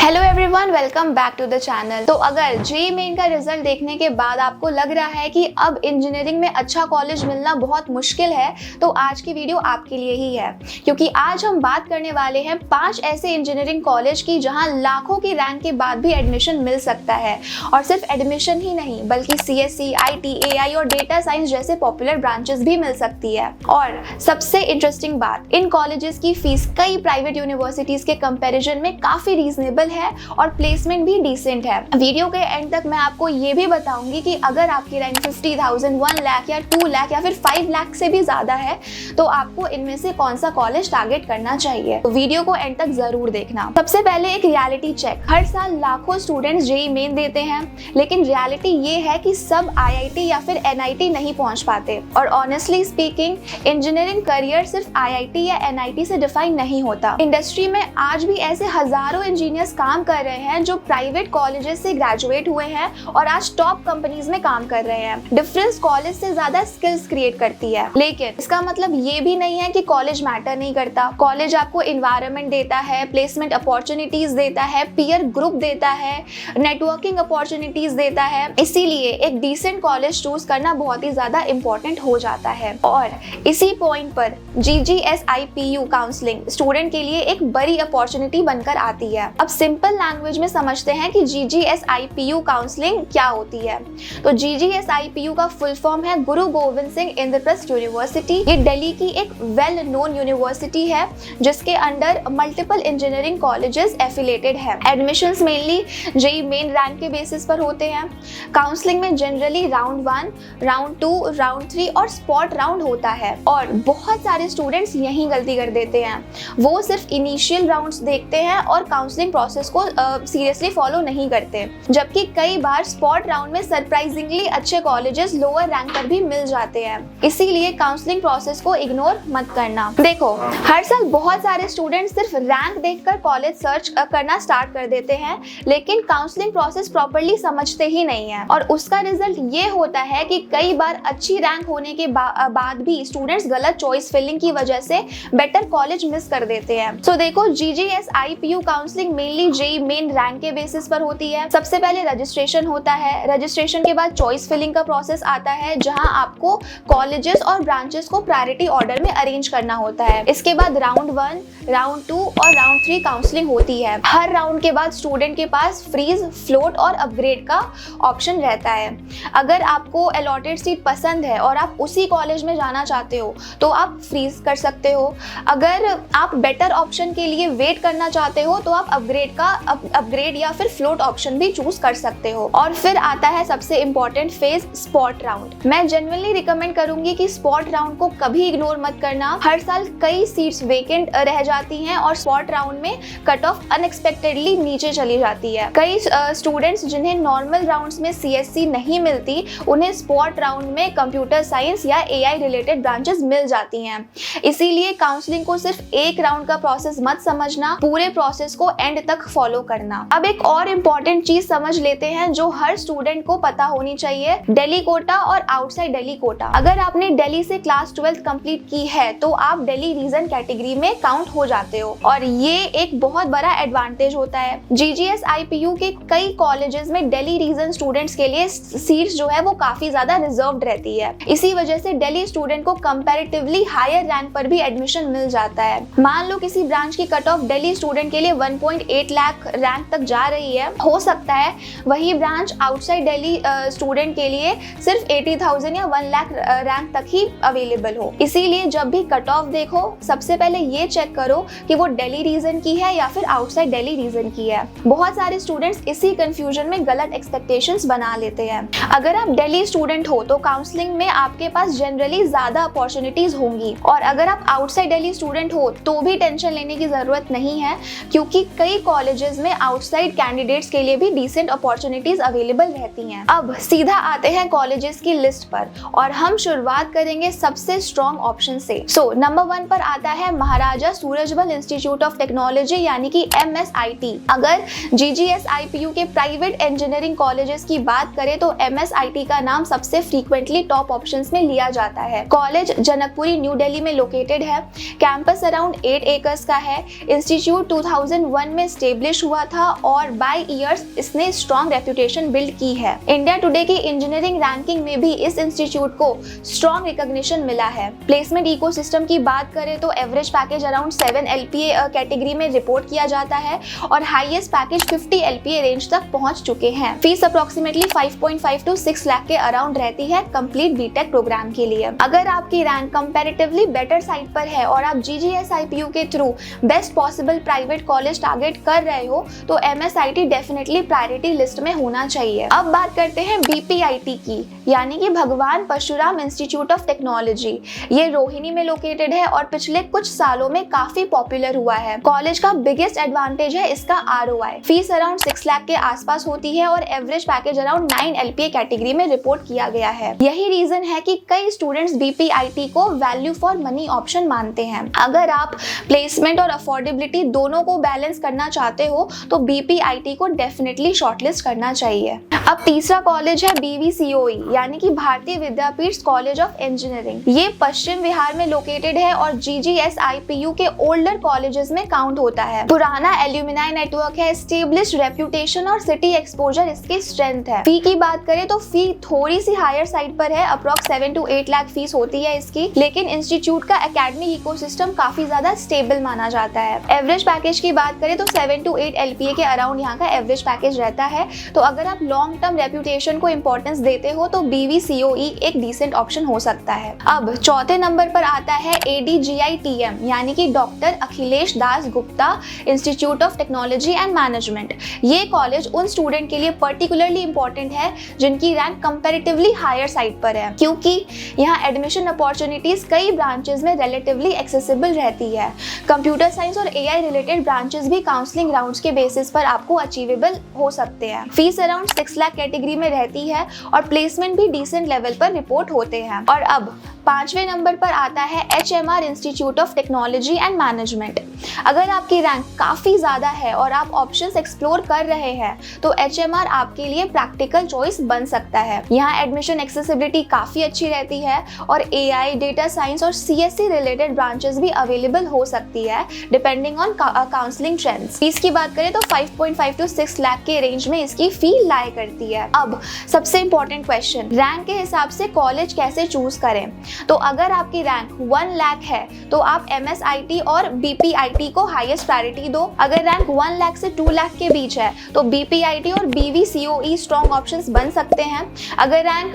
Hello everyone, welcome back to the channel. तो अगर JEE main का रिजल्ट देखने के बाद आपको लग रहा है कि अब इंजीनियरिंग में अच्छा कॉलेज मिलना बहुत मुश्किल है, तो आज की वीडियो आपके लिए ही है, क्योंकि आज हम बात करने वाले हैं 5 ऐसे इंजीनियरिंग कॉलेज की जहां लाखों की रैंक के बाद भी एडमिशन मिल सकता है। और सिर्फ एडमिशन ही नहीं, बल्कि सीएससी, आईटी, एआई और डेटा साइंस जैसे पॉपुलर ब्रांचेस भी मिल सकती है। और सबसे इंटरेस्टिंग बात, इन कॉलेजेस की फीस कई प्राइवेट यूनिवर्सिटीज के कंपैरिजन में काफी रीजनेबल है और प्लेसमेंट भी डिसेंट है। वीडियो के एंड तक मैं आपको ये भी बताऊंगी कि अगर आपकी रैंक 50,000, 1 लाख या 2 लाख या फिर 5 लाख से भी ज्यादा है, तो आपको इनमें से कौन सा कॉलेज टारगेट करना चाहिए। तो वीडियो को एंड तक जरूर देखना। सबसे पहले एक रियलिटी चेक। हर साल लाखों स्टूडेंट्स जेईई मेन देते हैं, लेकिन रियलिटी ये है कि सब आईआईटी या फिर एनआईटी नहीं पहुंच पाते। और ऑनेस्टली स्पीकिंग, इंजीनियरिंग करियर सिर्फ आईआईटी या एनआईटी से डिफाइन नहीं होता। इंडस्ट्री में आज भी ऐसे हजारों इंजीनियर्स काम कर रहे हैं जो प्राइवेट कॉलेजेस से ग्रेजुएट हुए हैं और आज टॉप कंपनीज में काम कर रहे हैं। डिफरेंस कॉलेज से ज्यादा स्किल्स क्रिएट करती है, लेकिन इसका मतलब ये भी नहीं है कि कॉलेज मैटर नहीं करता। कॉलेज आपको एनवायरनमेंट देता है, प्लेसमेंट अपॉर्चुनिटीज देता है, पीयर ग्रुप देता है, नेटवर्किंग अपॉर्चुनिटीज देता है। इसीलिए एक डिसेंट कॉलेज चूज करना बहुत ही ज्यादा इंपॉर्टेंट हो जाता है। और इसी पॉइंट पर जीजीएसआईपीयू काउंसलिंग स्टूडेंट के लिए एक बड़ी अपॉर्चुनिटी बनकर आती है। अब सिंपल लैंग्वेज में समझते हैं कि जीजीएसआईपीयू काउंसलिंग क्या होती है। तो जीजीएसआईपीयू का फुल फॉर्म है गुरु गोविंद सिंह इंद्रप्रस्थ यूनिवर्सिटी। ये दिल्ली की एक वेल नोन यूनिवर्सिटी है जिसके under multiple engineering colleges affiliated है। Admissions mainly JEE Main rank के बेसिस पर होते हैं। काउंसलिंग में जनरली राउंड 1, राउंड 2, राउंड 3 और स्पॉट राउंड होता है। और बहुत सारे स्टूडेंट्स यही गलती कर देते हैं, वो सिर्फ इनिशियल राउंड्स देखते हैं और काउंसलिंग प्रोसेस को सीरियसली फॉलो नहीं करते। जबकि कई बार स्पॉट राउंड में सरप्राइजिंगली अच्छे कॉलेजेस लोअर रैंक पर भी मिल जाते हैं। इसीलिए काउंसलिंग प्रोसेस को इग्नोर मत करना। देखो, हर साल बहुत सारे स्टूडेंट्स सिर्फ रैंक देखकर कॉलेज सर्च करना स्टार्ट कर देते हैं, लेकिन काउंसलिंग प्रोसेस प्रॉपर्ली समझते ही नहीं है। और उसका रिजल्ट ये होता है कि कई बार अच्छी रैंक होने के बाद भी स्टूडेंट्स गलत चॉइस फिलिंग की वजह से बेटर कॉलेज मिस कर देते हैं। सो देखो, GGSIPU counselling mainly JEE Main rank के बेसिस पर होती है। सबसे पहले रजिस्ट्रेशन होता है। रजिस्ट्रेशन के बाद चॉइस फिलिंग का प्रोसेस आता है, जहां आपको कॉलेजेस और ब्रांचेस को प्रायोरिटी ऑर्डर में अरेंज करना होता है। इसके बाद राउंड 1, राउंड 2 और राउंड 3 काउंसलिंग होती है। हर राउंड के बाद स्टूडेंट के पास फ्रीज, फ्लोट और अपग्रेड का ऑप्शन रहता है। अगर आपको अलॉटेड सीट पसंद है और आप उसी कॉलेज में जाना चाहते हो, तो आप फ्रीज कर सकते हो। अगर आप बेटर ऑप्शन के लिए वेट करना चाहते हो, तो आप अपग्रेड या फिर फ्लोट ऑप्शन भी चूज कर सकते हो। और फिर आता है सबसे इंपॉर्टेंट फेज, स्पॉट राउंड। मैं जनरली रिकमेंड करूंगी कि स्पॉट राउंड को कभी इग्नोर मत करना। हर साल कई सीट्स वेकेंट रह जाती हैं और स्पॉट राउंड में कट ऑफ अनएक्सपेक्टेडली नीचे चली जाती है। कई स्टूडेंट्स जिन्हें नॉर्मल राउंड्स में सीएससी नहीं मिलती, उन्हें स्पॉट राउंड में कंप्यूटर साइंस या एआई रिलेटेड ब्रांचेस मिल जाती हैं। इसीलिए काउंसलिंग को सिर्फ एक राउंड का प्रोसेस मत समझना, पूरे प्रोसेस को एंड तक फॉलो करना। अब एक और इम्पॉर्टेंट चीज समझ लेते हैं जो हर स्टूडेंट को पता होनी चाहिए, दिल्ली कोटा और आउटसाइड दिल्ली कोटा। अगर आपने दिल्ली से क्लास 12th कंप्लीट की है, तो आप दिल्ली रीजन कैटेगरी में काउंट हो जाते हो और ये एक बहुत बड़ा एडवांटेज होता है। जीजीएसआईपीयू के कई कॉलेजेस में दिल्ली रीजन स्टूडेंट्स के लिए सीट्स जो है वो काफी ज्यादा रिजर्व्ड रहती है। इसी वजह से दिल्ली स्टूडेंट को कंपैरेटिवली हायर रैंक पर भी एडमिशन मिल जाता है। मान लो किसी ब्रांच की कट ऑफ दिल्ली स्टूडेंट के लिए 1.8 लाख रैंक तक जा रही है, हो सकता है वही ब्रांच आउटसाइड दिल्ली स्टूडेंट के लिए सिर्फ 80,000 या 1 लाख रैंक तक ही अवेलेबल हो। इसीलिए जब भी कट ऑफ देखो, सबसे पहले ये चेक करो कि वो दिल्ली रीजन की है या फिर आउटसाइड दिल्ली रीजन की है। बहुत सारे स्टूडेंट्स इसी कंफ्यूजन में गलत एक्सपेक्टेशंस बना लेते हैं। अगर आप दिल्ली स्टूडेंट हो तो काउंसलिंग में आपके पास जनरली ज्यादा अपॉर्चुनिटीज होंगी, और अगर आप आउटसाइड दिल्ली स्टूडेंट हो तो भी टेंशन लेने की जरूरत नहीं है, क्योंकि कई कॉलेजेस में आउटसाइड कैंडिडेट्स के लिए भी डिसेंट अपॉर्चुनिटीज अवेलेबल रहती हैं। अब सीधा आते हैं कॉलेजेस की लिस्ट पर, और हम शुरुआत करेंगे सबसे स्ट्रॉन्ग ऑप्शन से। सो नंबर 1 पर आता है महाराजा सूरजमल इंस्टीट्यूट ऑफ टेक्नोलॉजी यानी कि MSIT। अगर जीजीएसआईपीयू के प्राइवेट इंजीनियरिंग कॉलेजेस की बात करें तो MSIT का नाम सबसे फ्रीक्वेंटली टॉप ऑप्शंस में लिया जाता है। कॉलेज जनकपुरी न्यू दिल्ली में लोकेटेड है। कैंपस अराउंड 8 एकर्स का है। इंस्टीट्यूट 2001 में एस्टेब्लिश हुआ था और बाय ईयर्स इसने स्ट्रॉन्ग रेप्यूटेशन बिल्ड की है। इंडिया टुडे की इंजीनियरिंग रैंकिंग में भी इस इंस्टीट्यूट को स्ट्रॉन्ग रिकॉग्निशन मिला है। प्लेसमेंट इकोसिस्टम की बात करें तो average package around 7 LPA category में रिपोर्ट किया जाता है और हाईएस्ट पैकेज 50 LPA रेंज तक पहुंच चुके हैं। फीस अप्रोक्सीमेटली 5.5 to 6 लाख के अराउंड रहती है कंप्लीट बीटेक प्रोग्राम के लिए। अगर आपकी रैंक कंपैरेटिवली बेटर साइड पर है और आप GGSIPU के through best possible private college target कर रहे हो तो MSIT डेफिनेटली प्रायोरिटी लिस्ट में होना चाहिए। अब बात करते हैं BPIT की, यानी कि भगवान परशुराम इंस्टीट्यूट ऑफ टेक्नोलॉजी। ये रोहिणी में लोकेटेड है और पिछले कुछ सालों में काफी पॉपुलर हुआ है। कॉलेज का बिगेस्ट एडवांटेज है इसका ROI। फीस अराउंड 6 लाख के आसपास होती है और average package around 9 LPA category में रिपोर्ट किया गया है। यही रीजन है कि कई स्टूडेंट्स BPIT को वैल्यू फॉर मनी ऑप्शन मानते हैं। अगर आप प्लेसमेंट और अफोर्डेबिलिटी दोनों को बैलेंस करना चाहते हो तो BPIT को डेफिनेटली शॉर्टलिस्ट करना चाहिए। अब तीसरा कॉलेज है BVCOE, यानी कि भारतीय विद्यापीठ कॉलेज ऑफ इंजीनियरिंग। ये पश्चिम बिहार में लोकेटेड है और GGSIPU के ओल्डर कॉलेजेस में काउंट होता है। पुराना एल्यूमिनाई नेटवर्क है, स्टेब्लिश्ड रेप्यूटेशन और सिटी एक्सपोजर इसकी स्ट्रेंथ है। फी की बात करें तो फी थोड़ी सी हायर साइड पर है, अप्रॉक्स 7 to 8 लाख फीस होती है इसकी, लेकिन इंस्टीट्यूट का एकेडमिक इकोसिस्टम काफी ज्यादा स्टेबल माना जाता है। एवरेज पैकेज की बात करें तो 7 to 8 LPA के अराउंड यहाँ का एवरेज पैकेज रहता है। तो अगर आप लॉन्ग टर्म रेप्यूटेशन को इंपॉर्टेंस देते हो तो BVCOE एक डिसेंट ऑप्शन हो सकता है। अब चौथे नंबर पर आता है ADGITM, यानी कि doctor Akhilesh Das Gupta institute of technology and management. ये कॉलेज उन स्टूडेंट के लिए पर्टिकुलरली इंपॉर्टेंट है जिनकी रैंक कंपैरेटिवली हायर साइड पर है, क्योंकि यहाँ एडमिशन अपॉर्चुनिटीज कई ब्रांचेस में रिलेटिवली एक्सेसिबल रहती है। कंप्यूटर साइंस और AI रिलेटेड ब्रांचेस भी काउंसलिंग राउंड्स के बेसिस पर आपको अचीवेबल हो सकते हैं। फीस अराउंड 6 लाख कैटेगरी में रहती है और प्लेसमेंट भी डिसेंट लेवल पर रिपोर्ट होते हैं। और अब 5वें नंबर पर आता है HMR institute of technology and management. अगर आपकी रैंक काफ़ी ज़्यादा है और आप ऑप्शंस एक्सप्लोर कर रहे हैं तो HMR आपके लिए प्रैक्टिकल चॉइस बन सकता है। यहाँ एडमिशन एक्सेसिबिलिटी काफ़ी अच्छी रहती है और AI, डेटा साइंस और CSE रिलेटेड ब्रांचेस भी अवेलेबल हो सकती है depending on counselling trends. Fees की बात करें तो 5.5 to 6 लाख के रेंज में इसकी फी लाई करती है। अब सबसे इंपॉर्टेंट क्वेश्चन, रैंक के हिसाब से कॉलेज कैसे चूज करें? तो अगर आपकी रैंक 1 लाख है तो आप MSIT और BPIT को हाईएस्ट प्रायोरिटी दो। अगर रैंक 1 लाख से 2 लाख के बीच है तो BPIT और BVCOE स्ट्रॉन्ग ऑप्शंस बन सकते हैं। अगर रैंक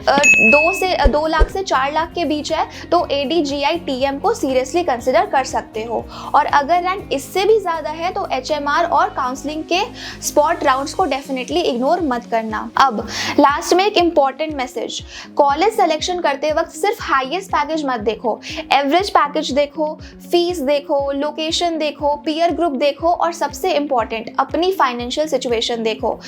2 लाख से 4 लाख के बीच है तो ADGITM को सीरियसली कंसिडर कर सकते हो। और अगर रैंक इससे भी ज्यादा है तो HMR और काउंसलिंग के स्पॉट राउंड्स को डेफिनेटली इग्नोर मत करना। अब लास्ट में एक इंपॉर्टेंट मैसेज, कॉलेज सिलेक्शन करते वक्त सिर्फ हाईएस्ट पैकेज मत देखो, एवरेज पैकेज देखो, फीस देखो, लोकेशन देखो, पीयर ग्रुप देखो और सबसे इंपॉर्टेंट अपनी फाइनेंशियल सिचुएशन देखो।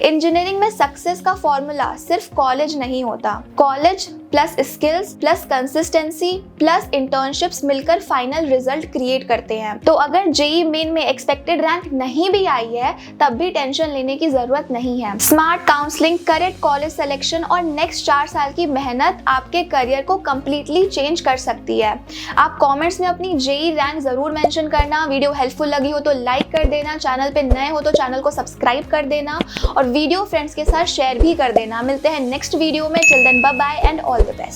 इंजीनियरिंग में सक्सेस का फॉर्मूला सिर्फ कॉलेज नहीं होता, college plus skills plus consistency plus internships मिलकर फाइनल रिजल्ट क्रिएट करते हैं। तो अगर JEE मेन में एक्सपेक्टेड रैंक नहीं भी आई है तब भी टेंशन लेने की जरूरत नहीं है। Smart counselling, correct college selection और नेक्स्ट 4 साल की मेहनत आपके करियर को कंप्लीटली चेंज कर सकती है। आप कमेंट्स में अपनी JEE रैंक जरूर मेंशन करना। वीडियो हेल्पफुल लगी हो तो लाइक कर देना, चैनल पे नए हो तो चैनल को सब्सक्राइब कर देना और वीडियो फ्रेंड्स के साथ शेयर भी कर देना। मिलते हैं नेक्स्ट वीडियो में। Till then bye bye and all the best.